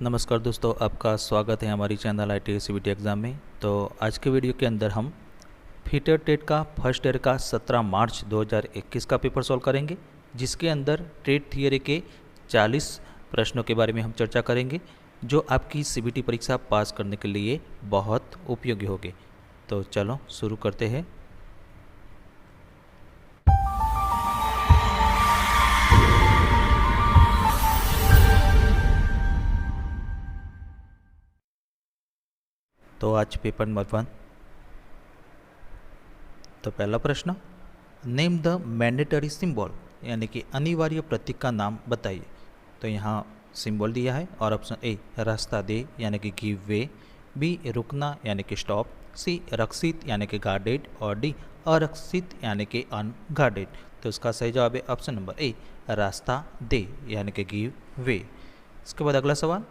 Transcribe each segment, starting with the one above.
नमस्कार दोस्तों, आपका स्वागत है हमारी चैनल आई सीबीटी एग्ज़ाम में। तो आज के वीडियो के अंदर हम फिटर टेट का फर्स्ट ईयर का 17 मार्च 2021 का पेपर सॉल्व करेंगे, जिसके अंदर टेट थियरी के 40 प्रश्नों के बारे में हम चर्चा करेंगे, जो आपकी सीबीटी परीक्षा पास करने के लिए बहुत उपयोगी होंगे। तो चलो शुरू करते हैं। तो आज पेपर नंबर 1। तो पहला प्रश्न, नेम द मैंडेटरी सिंबल, यानी कि अनिवार्य प्रतीक का नाम बताइए। तो यहाँ सिंबल दिया है और ऑप्शन ए रास्ता दे यानी कि गिव वे, बी रुकना यानी कि स्टॉप, सी रक्षित यानी कि गार्डेड और डी अरक्षित यानी कि अनगार्डेड। तो इसका सही जवाब है ऑप्शन नंबर ए रास्ता दे यानी कि गिव वे। इसके बाद अगला सवाल,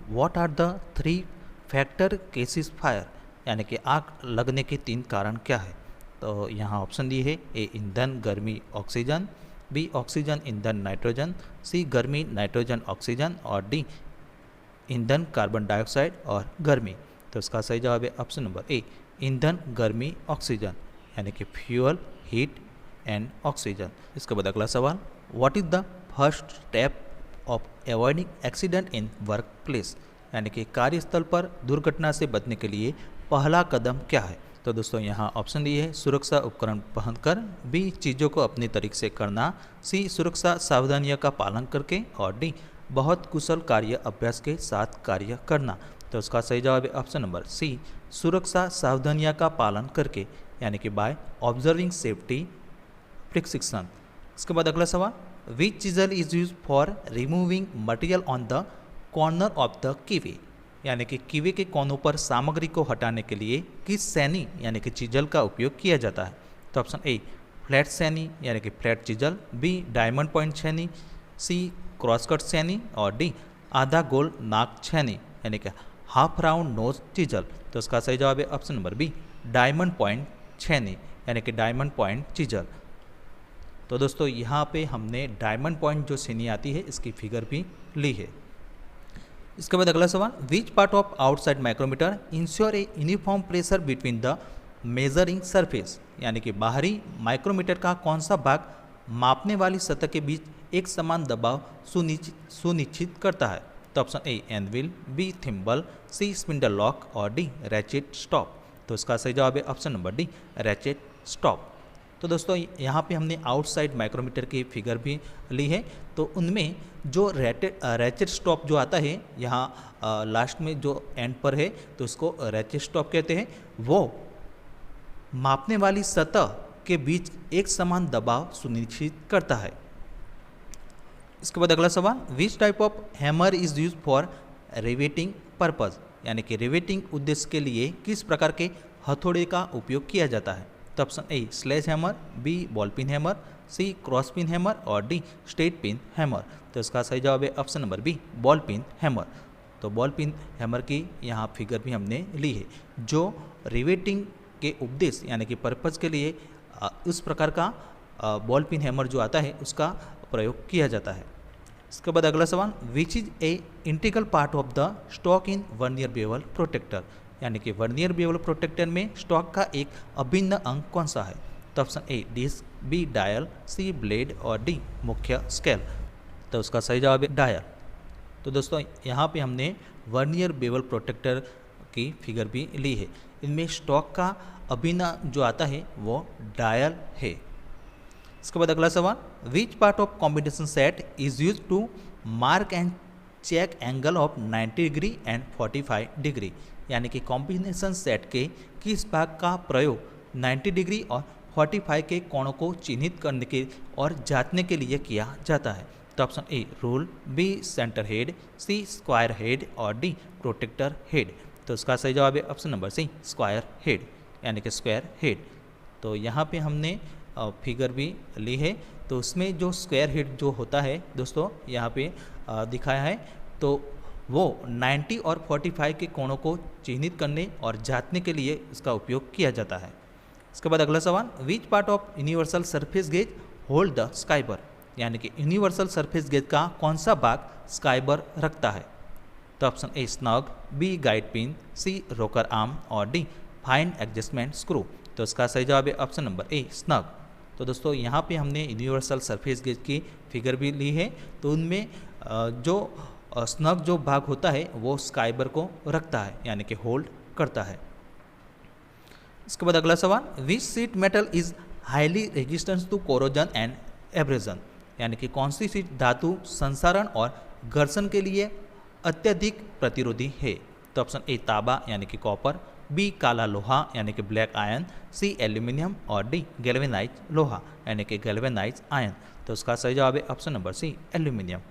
what are the 3 factor cases fire, यानी कि आग लगने के 3 कारण क्या है। तो यहाँ ऑप्शन दिए है ए ईंधन गर्मी ऑक्सीजन, बी ऑक्सीजन ईंधन नाइट्रोजन, सी गर्मी नाइट्रोजन ऑक्सीजन और डी ईंधन कार्बन डाइऑक्साइड और गर्मी। तो इसका सही जवाब है ऑप्शन नंबर ए ईंधन गर्मी ऑक्सीजन, यानी कि फ्यूअल हीट एंड ऑक्सीजन। इसके बाद अगला सवाल, what is the first step of avoiding accident in work place, यानी कि कार्यस्थल पर दुर्घटना से बचने के लिए पहला कदम क्या है। तो दोस्तों यहाँ ऑप्शन दिए है सुरक्षा उपकरण पहनकर, बी चीज़ों को अपने तरीके से करना, सी सुरक्षा सावधानियों का पालन करके और डी बहुत कुशल कार्य अभ्यास के साथ कार्य करना। तो उसका सही जवाब है ऑप्शन नंबर सी सुरक्षा सावधानियों का पालन करके, यानी कि बाय ऑब्जर्विंग सेफ्टी प्रिस्क्रिप्शन। इसके बाद अगला सवाल, which chisel is use for removing material on the corner of the keyway, यानी कि कीवे के कोनों पर सामग्री को हटाने के लिए किस सैनी यानी कि चीजल का उपयोग किया जाता है। तो ऑप्शन ए फ्लैट सैनी यानी कि flat chisel, B diamond point छेनी, सी क्रॉसकट सैनी और डी आधा गोल नाक छेनी यानी कि हाफ राउंड नोज चीजल। तो इसका सही जवाब है option number B diamond point छेनी यानी कि डायमंड पॉइंट चीजल। तो दोस्तों यहाँ पे हमने डायमंड पॉइंट जो छेनी आती है इसकी फिगर भी ली है। इसके बाद अगला सवाल, which part of outside micrometer ensure a uniform pressure between the measuring surface, यानी कि बाहरी माइक्रोमीटर का कौन सा भाग मापने वाली सतह के बीच एक समान दबाव सुनिश्चित करता है। तो option A anvil, B thimble, C spindle lock और डी रैचेट स्टॉप। तो इसका सही जवाब है option number D ratchet stop. तो दोस्तों यहाँ पे हमने आउटसाइड माइक्रोमीटर की फिगर भी ली है। तो उनमें जो रैचेट स्टॉप जो आता है यहाँ लास्ट में जो एंड पर है, तो उसको रैचेट स्टॉप कहते हैं। वो मापने वाली सतह के बीच एक समान दबाव सुनिश्चित करता है। इसके बाद अगला सवाल, which type of hammer is use for riveting purpose, यानी कि रिवेटिंग उद्देश्य के लिए किस प्रकार के हथौड़े का उपयोग किया जाता है। तो option A sledge hammer, B ball pin hammer, C cross pin hammer और डी स्ट्रेट पिन हैमर। तो इसका सही जवाब है option number B ball pin hammer. तो बॉल पिन हैमर की यहाँ फिगर भी हमने ली है, जो रिवेटिंग के उद्देश्य यानी कि पर्पज के लिए उस प्रकार का बॉल पिन हैमर जो आता है उसका प्रयोग किया जाता है। इसके बाद अगला सवाल, which is a integral part of the stock in vernier bevel protector, यानी कि वर्नियर बेवल प्रोटेक्टर में स्टॉक का एक अभिन्न अंग कौन सा है। तो option A disc, B dial, C blade और डी मुख्य स्केल। तो उसका सही जवाब है डायल। तो दोस्तों यहाँ पे हमने वर्नियर बेवल प्रोटेक्टर की फिगर भी ली है। इनमें स्टॉक का अभिन्न जो आता है वो डायल है। इसके बाद अगला सवाल, which part of combination set is use to mark and check angle of 90 degree and 45 degree, यानी कि कॉम्बिनेशन सेट के किस भाग का प्रयोग 90 डिग्री और 45 के कोणों को चिन्हित करने के और जांचने के लिए किया जाता है। तो option A rule, B centre head, C square head और डी प्रोटेक्टर हेड। तो इसका सही जवाब है option number C square head यानी कि स्क्वायर हेड। तो यहाँ पे हमने फिगर भी ली है। तो उसमें जो स्क्वायर हेड जो होता है दोस्तों यहाँ पे दिखाया है, तो वो 90 और 45 के कोणों को चिन्हित करने और जांचने के लिए इसका उपयोग किया जाता है। इसके बाद अगला सवाल, which part of universal surface gauge hold the scriber, यानी कि यूनिवर्सल सरफेस गेज का कौन सा भाग स्काइबर रखता है। तो option A snug, B guide pin, C rocker arm और डी फाइन एडजस्टमेंट स्क्रू। तो इसका सही जवाब है ऑप्शन नंबर ए स्नग। तो दोस्तों यहाँ पे हमने यूनिवर्सल सरफेस गेज की फिगर भी ली है। तो उनमें जो स्नग जो भाग होता है वो स्काइबर को रखता है यानी कि होल्ड करता है। इसके बाद अगला सवाल, which sheet metal is highly resistance to corrosion and abrasion, यानी कि कौन सी सीट धातु संसारण और घर्षण के लिए अत्यधिक प्रतिरोधी है। तो ऑप्शन ए तांबा यानी कि कॉपर, बी काला लोहा यानी कि ब्लैक आयरन, सी एल्यूमिनियम और डी गैल्वेनाइज लोहा यानी कि गैल्वेनाइज आयरन। तो उसका सही जवाब है ऑप्शन नंबर सी एल्यूमिनियम।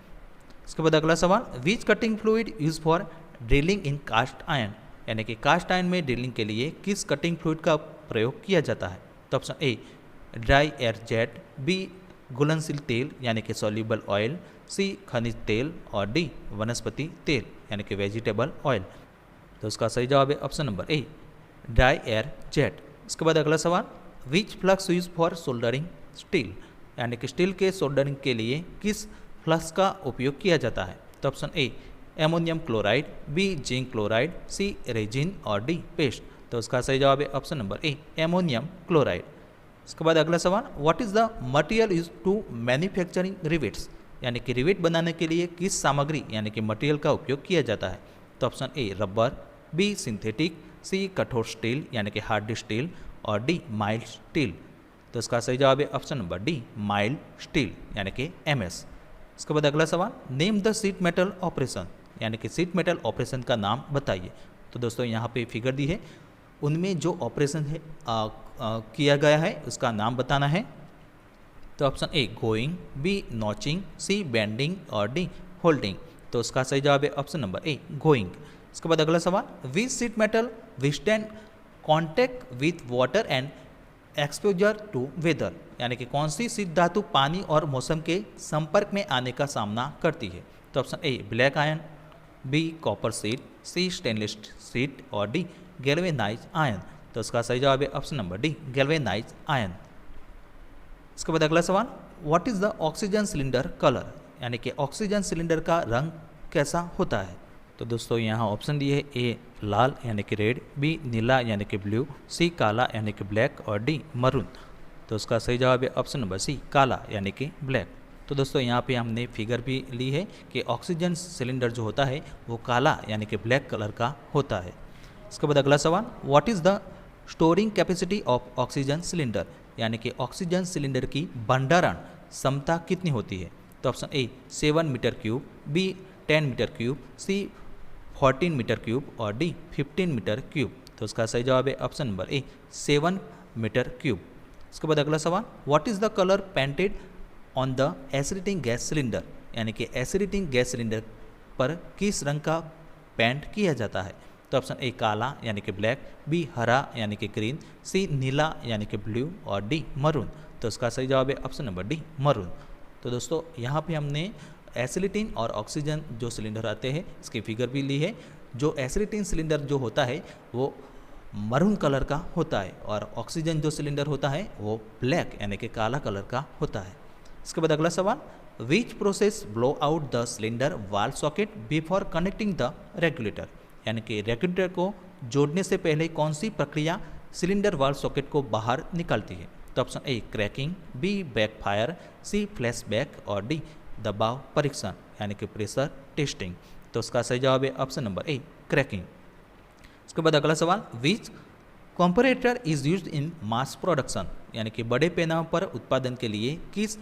इसके बाद अगला सवाल, which cutting fluid use for drilling in cast iron, यानी कि कास्ट आयरन में ड्रिलिंग के लिए किस कटिंग फ्लूइड का प्रयोग किया जाता है। तो option A dry air jet, B घुलनशील तेल यानी कि सॉल्यूबल ऑयल, सी खनिज तेल और डी वनस्पति तेल यानी कि वेजिटेबल ऑयल। तो उसका सही जवाब है option number A dry air jet. इसके बाद अगला सवाल, which flux use for soldering steel, यानी कि स्टील के सोल्डरिंग के लिए किस फ्लक्स का उपयोग किया जाता है। तो option A ammonium chloride, B zinc chloride, C resin और डी पेस्ट। तो उसका सही जवाब है option number A ammonium chloride. इसके बाद अगला सवाल, what is the material use to manufacturing rivets, यानी कि रिवेट बनाने के लिए किस सामग्री यानी कि मटेरियल का उपयोग किया जाता है। तो option A rubber, B synthetic, C कठोर स्टील यानी कि हार्ड स्टील और डी माइल्ड स्टील। तो इसका सही जवाब है option number D mild steel यानी कि एमएस। इसके बाद अगला सवाल, name the sheet metal operation, यानी कि सीट मेटल ऑपरेशन का नाम बताइए। तो दोस्तों यहाँ पे फिगर दी है, उनमें जो ऑपरेशन है किया गया है उसका नाम बताना है। तो option A going, B notching, C bending और डी होल्डिंग। तो उसका सही जवाब है ऑप्शन नंबर ए गोइंग। इसके बाद अगला सवाल, which sheet metal withstand contact with water and exposure to weather, यानी कि कौन सी सीट धातु पानी और मौसम के संपर्क में आने का सामना करती है। तो option A black iron, B copper sheet, C stainless sheet और डी गैल्वेनाइज आयरन। तो उसका सही जवाब है option number D galvanize iron. इसके बाद अगला सवाल, what is the oxygen cylinder colour, यानी कि ऑक्सीजन सिलेंडर का रंग कैसा होता है। तो दोस्तों यहाँ ऑप्शन दिए है, ए लाल यानी कि रेड, बी नीला यानी कि ब्लू, सी काला यानी कि ब्लैक और डी मरून। तो उसका सही जवाब है ऑप्शन नंबर सी काला यानी कि ब्लैक। तो दोस्तों यहाँ पे हमने फिगर भी ली है कि ऑक्सीजन सिलेंडर जो होता है वो काला यानी कि ब्लैक कलर का होता है। इसके बाद अगला सवाल, what is the storing capacity of oxygen cylinder, यानी कि ऑक्सीजन सिलेंडर की भंडारण क्षमता कितनी होती है। तो option A 7 metre cube, B 10 metre cube, C 14 metre cube और डी 15 मीटर क्यूब। तो उसका सही जवाब है option number A 7 metre cube. इसके बाद अगला सवाल, what is the colour painted on the acetylene gas cylinder, यानी कि एसिडिटिंग गैस सिलेंडर पर किस रंग का पेंट किया जाता है। तो ऑप्शन ए काला यानी कि ब्लैक, बी हरा यानी कि ग्रीन, सी नीला यानी कि ब्लू और डी मरून। तो उसका सही जवाब है ऑप्शन नंबर डी मरून। तो दोस्तों यहाँ पे हमने एसिडिटिन और ऑक्सीजन जो सिलेंडर आते हैं इसकी फिगर भी ली है। जो एसिडिटिन सिलेंडर जो होता है वो मरून कलर का होता है और ऑक्सीजन जो सिलेंडर होता है वो ब्लैक यानी कि काला कलर का होता है। इसके बाद अगला सवाल, which process blow out the cylinder valve socket before connecting the regulator, यानी कि रेगुलेटर को जोड़ने से पहले कौन सी प्रक्रिया सिलेंडर वाल सॉकेट को बाहर निकालती है। तो option A cracking, B backfire, C flashback और डी दबाव परीक्षण यानी कि प्रेशर टेस्टिंग। तो उसका सही जवाब है ऑप्शन नंबर ए क्रैकिंग। इसके बाद अगला सवाल, which comparator is used in mass production, यानी कि बड़े पैमाने पर उत्पादन के लिए किस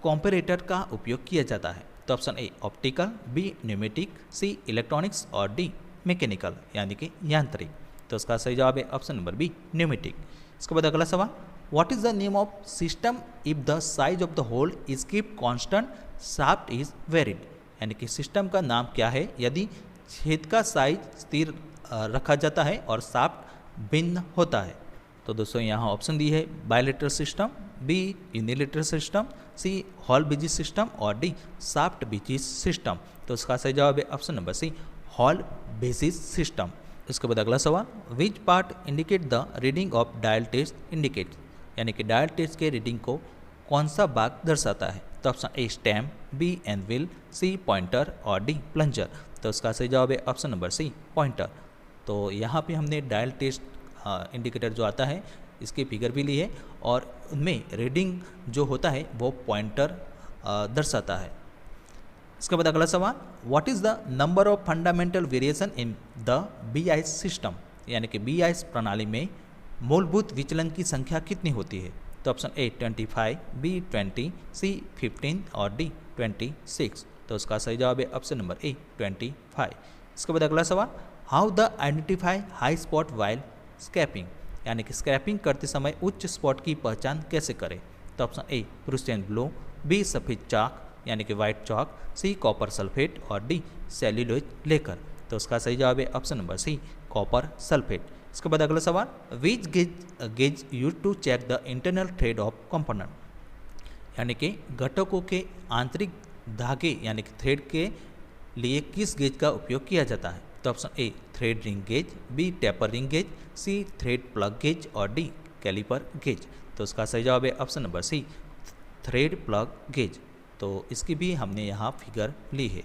कंपैरेटर का उपयोग किया जाता है। तो option A optical, B pneumatic, C electronics और डी मैकेनिकल यानी कि यांत्रिक। तो उसका सही जवाब है ऑप्शन नंबर बी न्यूमेटिक। इसके बाद अगला सवाल, what is the name of system if the size of the hole is keep constant shaft is varied, यानी कि सिस्टम का नाम क्या है यदि छेद का साइज स्थिर रखा जाता है और शाफ्ट भिन्न होता है। तो दोस्तों यहाँ ऑप्शन दी है bilateral system, B unilateral system, C hole basis system और डी शाफ्ट बेसिस सिस्टम। तो उसका सही जवाब है option number C hole basis system. इसके बाद अगला सवाल, which part indicate the reading of dial test indicate, यानी कि डायल टेस्ट के रीडिंग को कौन सा भाग दर्शाता है? तो option A stem, B anvil, C pointer और डी प्लंजर। तो इसका सही जवाब है ऑप्शन नंबर सी पॉइंटर। तो यहाँ पे हमने डायल टेस्ट इंडिकेटर जो आता है इसकी फिगर भी ली है और उनमें रीडिंग जो होता है वो पॉइंटर दर्शाता है। इसके बाद अगला सवाल, what is the number of fundamental variation in the BIS system, यानी कि BIS प्रणाली में मूलभूत विचलन की संख्या कितनी होती है? तो ऑप्शन ए 25, बी 20, सी 15 और डी 26। तो उसका सही जवाब है ऑप्शन नंबर ए 25। इसके बाद अगला सवाल, how the identify high spot while scraping, यानी कि स्क्रैपिंग करते समय उच्च स्पॉट की पहचान कैसे करें? तो option A Prussian blue, B सफ़ेद चाक यानी कि white chalk, C copper sulphate और डी सेल्यूलोज लेकर। तो उसका सही जवाब है option number C copper sulphate. इसके बाद अगला सवाल, which gauge use to check the internal thread of component, यानी कि घटकों के आंतरिक धागे यानी कि थ्रेड के लिए किस गेज का उपयोग किया जाता है? तो option A thread ring gauge, B taper ring gauge, C thread plug gauge और डी कैलिपर गेज। तो उसका सही जवाब है option number C thread plug gauge. तो इसकी भी हमने यहाँ फिगर ली है।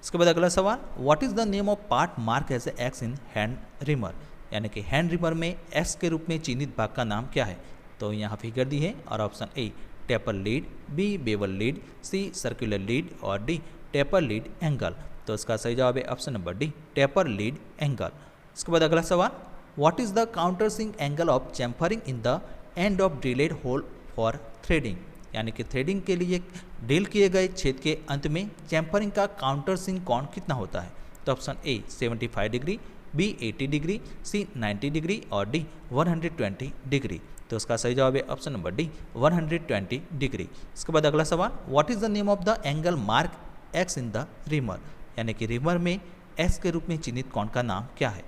इसके बाद अगला सवाल, what is the name of part mark as X in hand reamer, यानी कि हैंड रिमर में एक्स के रूप में चिन्हित भाग का नाम क्या है? तो यहाँ फिगर दी है और option A taper lead, B bevel lead, C circular lead और डी टेपर लीड एंगल। तो इसका सही जवाब है option number D taper lead angle. इसके बाद अगला सवाल, what is the countersink angle of chamfering in the end of drilled hole for threading, यानी कि थ्रेडिंग के लिए ड्रिल किए गए छेद के अंत में चैम्फरिंग का काउंटरसिंक कोण कितना होता है? तो option A 75 degree, B 80 degree, C 90 degree और डी 120 डिग्री। तो इसका सही जवाब है ऑप्शन नंबर डी 120 डिग्री। इसके बाद अगला सवाल, what is the name of the angle mark x in the reamer, यानी कि रिमर में एक्स के रूप में चिन्हित कोण का नाम क्या है?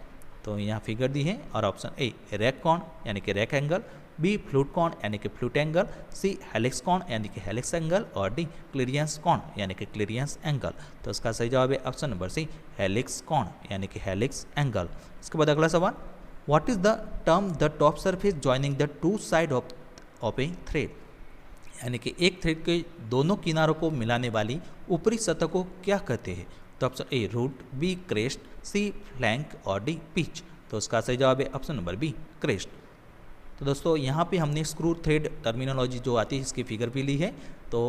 तो यहाँ फिगर दी है और ऑप्शन ए रैक कोण यानी कि रैक एंगल, बी फ्लूट कोण यानी कि फ्लूट एंगल, सी हेलिक्स कोण यानी कि हेलिक्स एंगल और डी क्लीरियंस कोण यानी कि क्लीरियंस एंगल। तो इसका सही जवाब है ऑप्शन नंबर सी हेलिक्स कोण यानी कि हेलिक्स एंगल। इसके बाद अगला सवाल, what is the term the top surface joining the two side of A thread, यानी कि एक थ्रेड के दोनों किनारों को मिलाने वाली ऊपरी सतह को क्या कहते हैं? तो option A root, B crest, C flank और डी पिच। तो उसका सही जवाब है ऑप्शन नंबर बी क्रेस्ट। तो दोस्तों यहाँ पे हमने स्क्रू थ्रेड टर्मिनोलॉजी जो आती है इसकी फिगर भी ली है। तो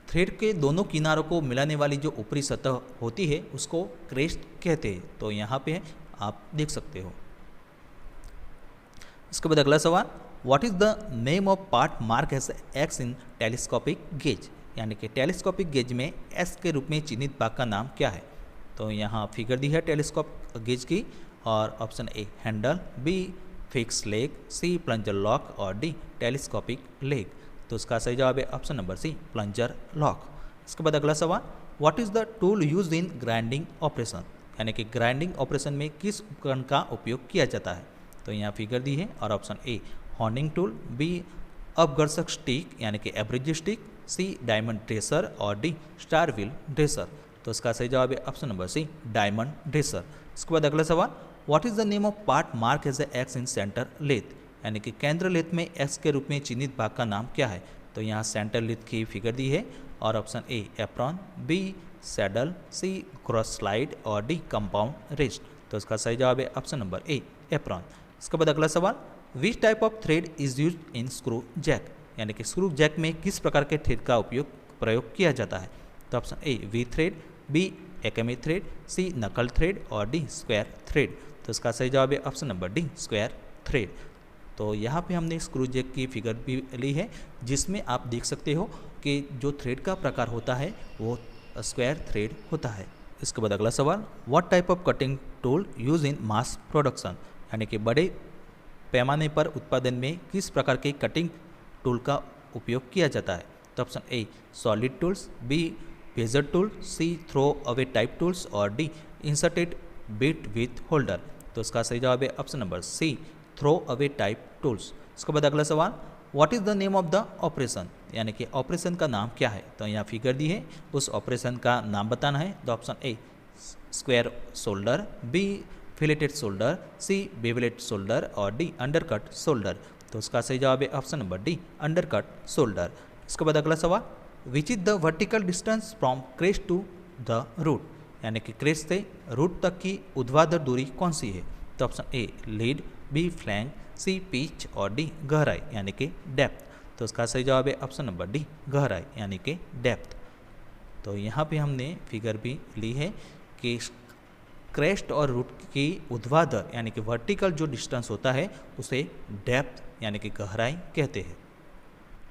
थ्रेड के दोनों किनारों को मिलाने वाली जो ऊपरी सतह होती है उसको क्रेस्ट कहते हैं। तो यहाँ पे आप देख सकते हो। इसके बाद अगला सवाल, what is the name of part mark as X in telescopic gauge, यानी कि टेलीस्कोपिक गेज में एस के रूप में चिन्हित भाग का नाम क्या है? तो यहाँ फिगर दी है टेलीस्कोप गेज की और option A handle, B fix leg, C plunger lock और डी टेलीस्कोपिक लेग। तो उसका सही जवाब है option number C plunger lock. इसके बाद अगला सवाल, what is the tool use in grinding operation, यानी कि ग्राइंडिंग ऑपरेशन में किस उपकरण का उपयोग किया जाता है? तो यहाँ फिगर दी है और option A honing tool, B अपघर्षक स्टिक यानी कि abrasive stick, C diamond dresser और डी स्टार व्हील ड्रेसर। तो इसका सही जवाब है option number C diamond dresser. इसके बाद अगला सवाल, what is the name of part mark as X in centre lathe, यानी कि केंद्र लेथ में एक्स के रूप में चिन्हित भाग का नाम क्या है? तो यहाँ सेंटर लेथ की फिगर दी है और option A apron, B saddle, C cross slide और डी कंपाउंड रेस्ट। तो इसका सही जवाब है ऑप्शन नंबर ए एप्रॉन। इसके बाद अगला सवाल, which type of thread is use in screw jack, यानी कि स्क्रू जैक में किस प्रकार के थ्रेड का प्रयोग किया जाता है? तो option A V thread, B Acme thread, C knuckle thread और डी स्क्वायर थ्रेड। तो इसका सही जवाब है option number D square thread. तो यहाँ पे हमने स्क्रू जैक की फिगर भी ली है जिसमें आप देख सकते हो कि जो थ्रेड का प्रकार होता है वो स्क्वायर थ्रेड होता है। इसके बाद अगला सवाल, what type of cutting tool use in mass production, यानी कि बड़े पैमाने पर उत्पादन में किस प्रकार के कटिंग टूल का उपयोग किया जाता है? तो option A solid tools, B badger tool, C throw away type tools और D inserted bit with holder. तो इसका सही जवाब है option number C throw away type tools. इसके बाद अगला सवाल, what is the name of the operation, यानी कि ऑपरेशन का नाम क्या है? तो यहाँ फिगर दी है, उस ऑपरेशन का नाम बताना है। तो option A square shoulder, B filleted shoulder, C bevelled shoulder और डी अंडरकट शोल्डर। तो उसका सही जवाब है option number D, undercut shoulder. इसके बाद अगला सवाल, which is the vertical distance from crest to the root, यानी कि क्रेस्ट से रूट तक की ऊर्ध्वाधर दूरी कौन सी है? तो option A lead, B flank, C pitch और डी गहराई यानी कि डेप्थ। तो उसका सही जवाब है ऑप्शन नंबर डी, गहराई यानी कि डेप्थ। तो यहाँ पे हमने फिगर भी ली है कि क्रेस्ट और रूट की ऊर्ध्वाधर यानी कि वर्टिकल जो डिस्टेंस होता है उसे डेप्थ यानी कि गहराई कहते हैं।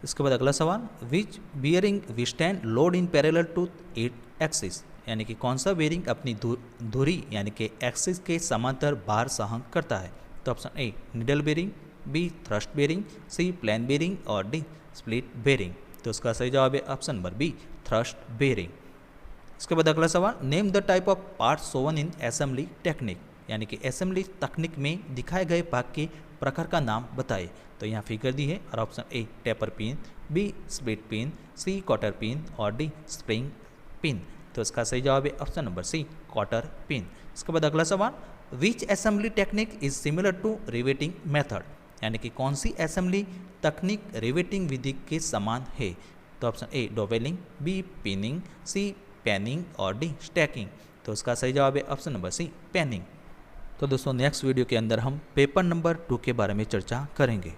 इसके बाद अगला सवाल, which bearing withstand load in parallel to it axis, यानी कि कौन सा बेरिंग अपनी धुरी यानी कि एक्सिस के समांतर भार सहन करता है? तो option A needle bearing, B thrust bearing, C plain bearing और डी स्प्लिट बेरिंग। तो उसका सही जवाब है option number B, thrust bearing. इसके बाद अगला सवाल, name the type of part shown in assembly technique, यानी कि असेंबली तकनीक में दिखाए गए भाग के प्रकार का नाम बताइए। तो यहाँ फिगर दी है और option A taper pin, B split pin, C quarter pin और डी स्प्रिंग पिन। तो इसका सही जवाब है option number C, quarter pin. इसके बाद अगला सवाल, which assembly technique is similar to riveting method, यानी कि कौन सी असेंबली तकनीक रिवेटिंग विधि के समान है? तो option A doweling, B pinning, C panning और डी स्टैकिंग। तो उसका सही जवाब है ऑप्शन नंबर सी, पैनिंग। तो दोस्तों नेक्स्ट वीडियो के अंदर हम पेपर नंबर 2 के बारे में चर्चा करेंगे।